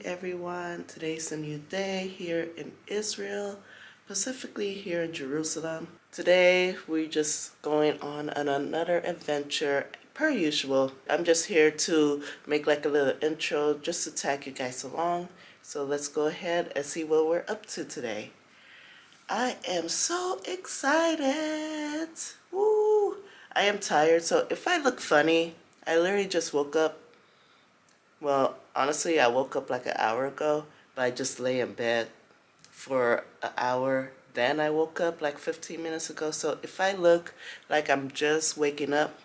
everyone. Today's a new day here in Israel, specifically here in Jerusalem. Today we're just going on another adventure per usual. I'm just here to make like a little intro just to tag you guys along. So let's go ahead and see what we're up to today. I am so excited. Woo! I am tired, so if I look funny, I literally just woke up. Well, honestly, I woke up like an hour ago, but I just lay in bed for an hour. Then I woke up like 15 minutes ago. So if I look like I'm just waking up,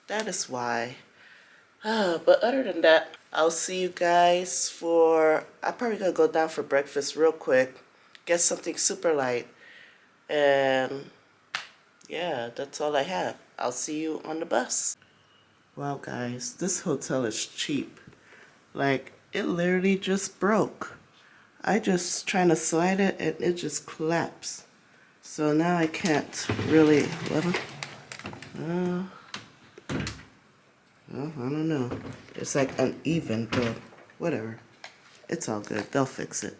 that is why. But other than that, I'll see you guys I'm probably gonna go down for breakfast real quick, get something super light, and yeah, that's all I have. I'll see you on the bus. Wow, guys, this hotel is cheap. Like, it literally just broke. I just trying to slide it and it just collapsed. So now I can't really, I don't know. It's like uneven, but whatever. It's all good. They'll fix it.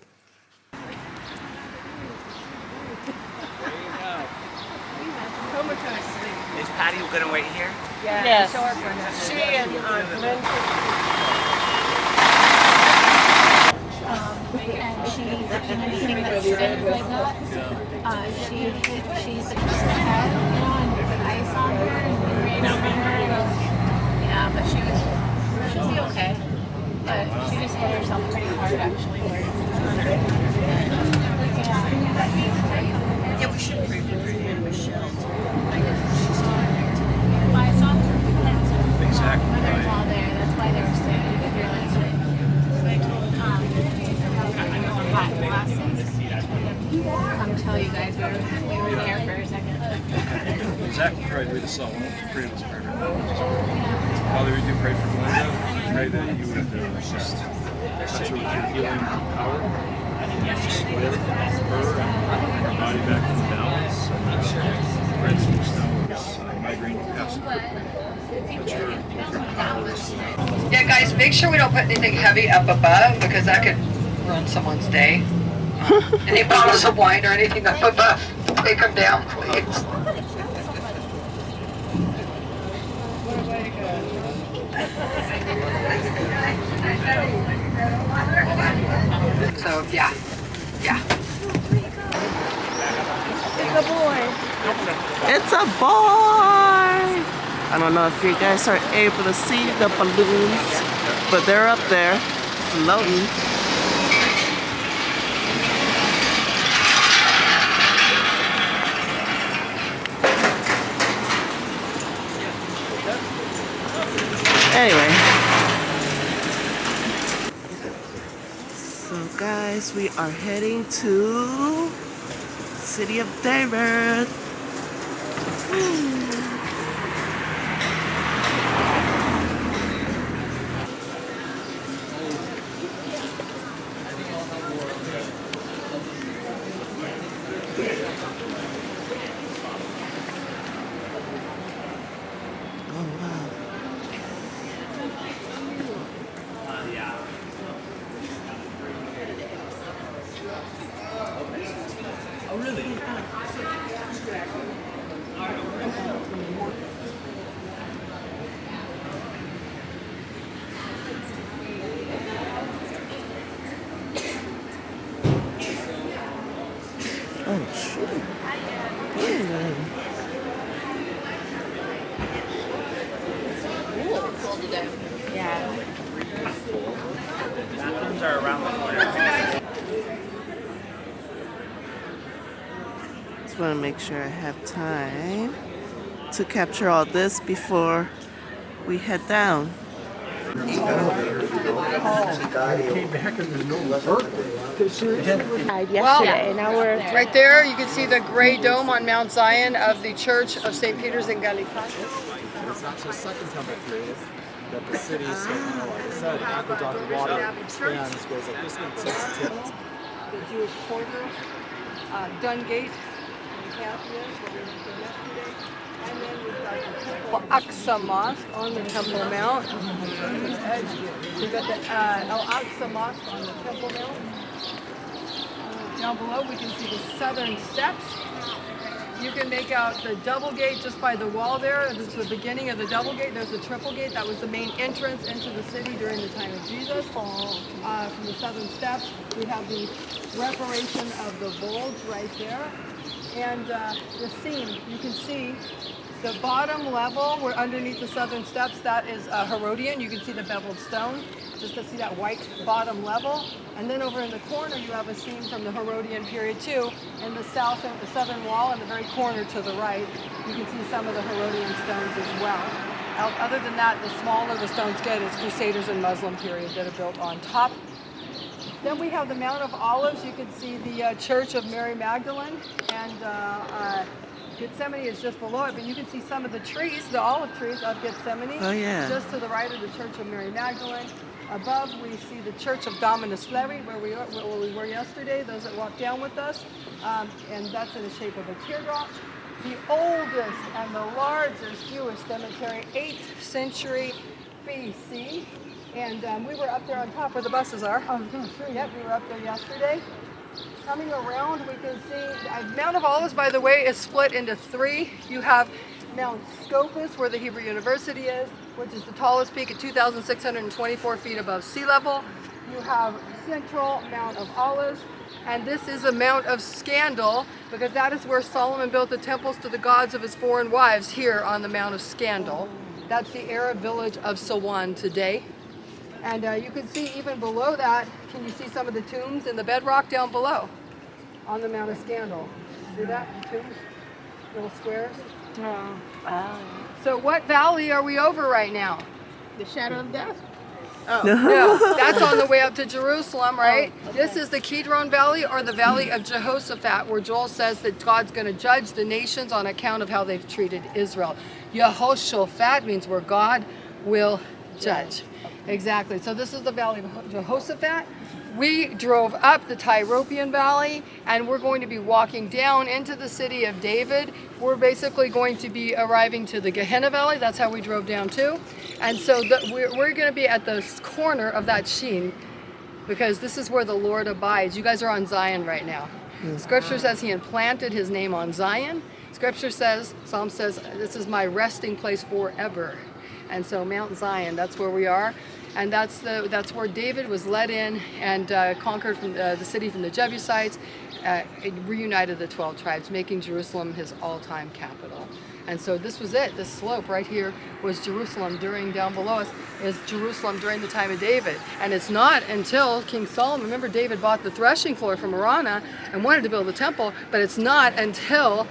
Is Patty gonna wait here? Yes. She and Lynn. And anything that's stiff like that, she's just had, and put ice on her and raised her. Yeah, but she'll be okay. But she just hit herself pretty hard actually. Yeah, we should pray for her and Michelle. I saw her. Exactly. Mother-in-law there. That's why they were saying they realized it. Hot glasses. Come tell you guys we were there for a second. Zach will probably lead us all. Why don't you pray this prayer? Father, we do pray for Melinda. We pray that you would just touch her with your healing power. Just lift her and our body back into balance. And pray that you snow migraine will pass quickly. Touch her with your power. Yeah, guys, make sure we don't put anything heavy up above because that could ruin someone's day. Any bottles of wine or anything up above, take them down, please. So, yeah. It's a boy. It's a boy! I don't know if you guys are able to see the balloons, but they're up there, floating. Anyway, so guys, we are heading to City of David. Oh wow. Oh, really? Oh shoot. Yeah. Bathrooms are around the corner. Just want to make sure I have time to capture all this before we head down. Yesterday, and now we're Right there, you can see the gray dome on Mount Zion of the Church of St. Peter's in Gallipolis. It's actually a second temple period that the city, so, like I said, aqueduct water expands, goes like this one, sensitivity. The Jewish quarter, Dungate, and Catholic, where we were yesterday. And then we've got Al-Aqsa Mosque on the Temple Mount. We've got the Al-Aqsa Mosque on the Temple Mount. Down below we can see the southern steps. You can make out the double gate just by the wall there. This is the beginning of the double gate. There's the triple gate. That was the main entrance into the city during the time of Jesus. From the southern steps, we have the reparation of the bulge right there. And the seam, you can see the bottom level, we're underneath the southern steps, that is Herodian. You can see the beveled stone, just to see that white bottom level. And then over in the corner, you have a seam from the Herodian period too. In the southern wall, in the very corner to the right, you can see some of the Herodian stones as well. Other than that, the smaller the stones get is Crusaders and Muslim period that are built on top. Then we have the Mount of Olives. You can see the Church of Mary Magdalene, and Gethsemane is just below it, but you can see some of the trees, the olive trees of Gethsemane. Oh, yeah. Just to the right of the Church of Mary Magdalene. Above, we see the Church of Dominus Fleury, where we were yesterday, those that walked down with us, and that's in the shape of a teardrop. The oldest and the largest Jewish cemetery, 8th century BC. And we were up there on top where the buses are. Yep, we were up there yesterday. Coming around, we can see Mount of Olives, by the way, is split into 3. You have Mount Scopus, where the Hebrew University is, which is the tallest peak at 2,624 feet above sea level. You have Central Mount of Olives, and this is the Mount of Scandal, because that is where Solomon built the temples to the gods of his foreign wives, here on the Mount of Scandal. That's the Arab village of Silwan today. And you can see even below that, can you see some of the tombs in the bedrock down below on the Mount of Scandal? See that? The tombs? Little squares? Oh, wow. So what valley are we over right now? The shadow of death? No, that's on the way up to Jerusalem, right? Oh, okay. This is the Kidron Valley, or the Valley of Jehoshaphat, where Joel says that God's going to judge the nations on account of how they've treated Israel. Jehoshaphat means where God will judge. Exactly. So this is the Valley of Jehoshaphat. We drove up the Tyropian Valley, and we're going to be walking down into the city of David. We're basically going to be arriving to the Gehenna Valley. That's how we drove down too. And so we're going to be at the corner of that sheen, because this is where the Lord abides. You guys are on Zion right now. Scripture says he implanted his name on Zion. Scripture says, Psalm says, this is my resting place forever. And so Mount Zion, that's where we are. And that's where David was led in and conquered from the city from the Jebusites, reunited the 12 tribes, making Jerusalem his all-time capital. And so this was it. This slope right here was Jerusalem. Down below us is Jerusalem during the time of David. And it's not until King Solomon, remember David bought the threshing floor from Araunah and wanted to build the temple, but it's not until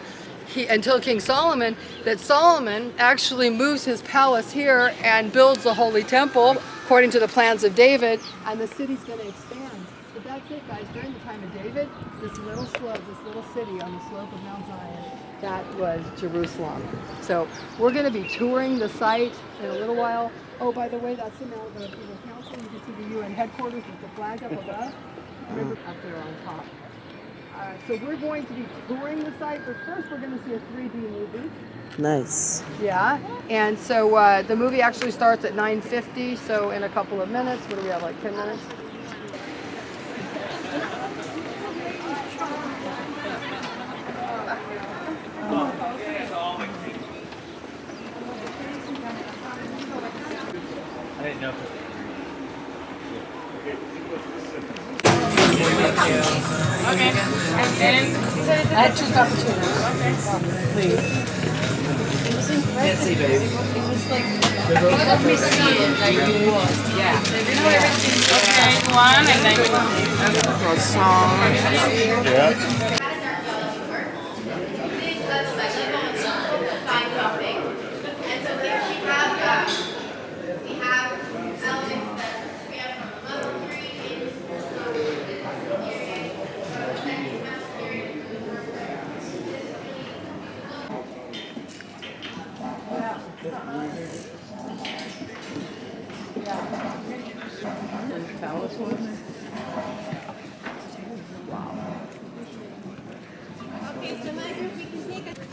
King Solomon that Solomon actually moves his palace here and builds the Holy Temple according to the plans of David, and the city's going to expand. But that's it, guys. During the time of David, this little slope, this little city on the slope of Mount Zion, that was Jerusalem. So we're going to be touring the site in a little while. Oh, by the way, that's the Mount of the Council. You can see the UN headquarters with the flag up above. Remember, up there on top. So we're going to be touring the site, but first we're going to see a 3D movie. Nice. Yeah, and so the movie actually starts at 9:50, so in a couple of minutes. What do we have, like 10 minutes? I didn't know. Okay. And then I had 2 cappuccinos. Please. Nancy, baby. it was like, let me see it like it was. Yeah. Okay, one and then Croissant. Yeah.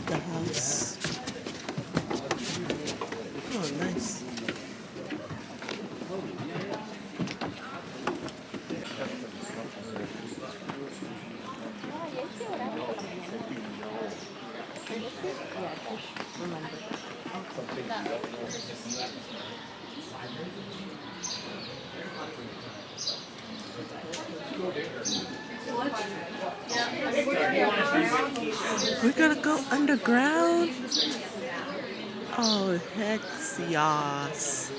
The house. We're gonna go underground? Oh, heck yes.